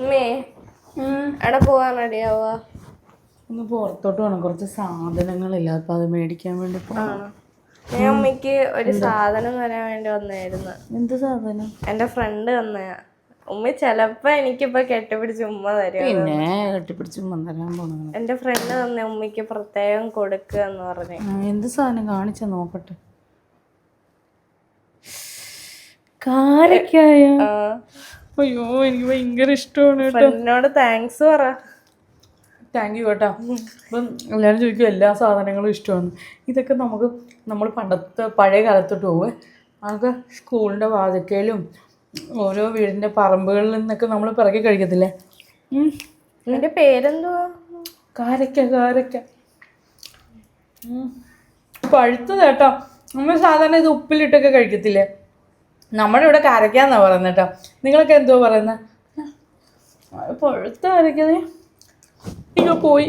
ഉമ്മേ എവിടെ പോവാൻ റെഡിയാവാ? ഒന്ന് പുറത്തോട്ട് വേണം, കുറച്ച് സാധനങ്ങളില്ല, അപ്പൊ അത് മേടിക്കാൻ വേണ്ടി പോകണം. ഞാൻ അമ്മയ്ക്ക് ഒരു സാധനം തരാൻ വേണ്ടി വന്നായിരുന്നു. എന്ത് സാധനം? എന്റെ ഫ്രണ്ട് തന്നയാ. ഉമ്മ ചെലപ്പോ എനിക്കിപ്പൊ കെട്ടിപ്പിടിച്ച് ഉമ്മ തരും. പിന്നെ കെട്ടിപ്പിടിച്ച് ഉമ്മ തരാൻ പോണ എന്റെ ഫ്രണ്ട് തന്നെ ഉമ്മയ്ക്ക് പ്രത്യേകം കൊടുക്കുക എന്ന് പറഞ്ഞു. എന്ത് സാധനം കാണിച്ച നോക്കട്ടെ. കാരക്കായ? അയ്യോ എനിക്ക് ഭയങ്കര ഇഷ്ടമാണ് കേട്ടോ. ഫ്രണ്ടിനോട് താങ്ക്സ് പറ. താങ്ക് യു കേട്ടോ. ഇപ്പം എല്ലാവരും ചോദിക്കും എല്ലാ സാധനങ്ങളും ഇഷ്ടമാണ്. ഇതൊക്കെ നമ്മൾ പഴയ കാലത്തോട്ട് പോവേ, അതൊക്കെ സ്കൂളിൻ്റെ വാതിക്കയിലും ഓരോ വീടിൻ്റെ പറമ്പുകളിൽ നിന്നൊക്കെ നമ്മൾ പിറകെ കഴിക്കത്തില്ലേ. എന്റെ പേരെന്തുവാ? കാരക്ക. പഴുത്തത് കേട്ടോ. നമ്മൾ സാധാരണ ഇത് ഉപ്പിലിട്ടൊക്കെ കഴിക്കത്തില്ലേ, നമ്മുടെ ഇവിടെ കാരക്കാന്നാ പറയുന്നത് കേട്ടോ. നിങ്ങളൊക്കെ എന്തോ പറയുന്നത്? പഴുത്ത കാരക്കത് ഇങ്ങ പോയി.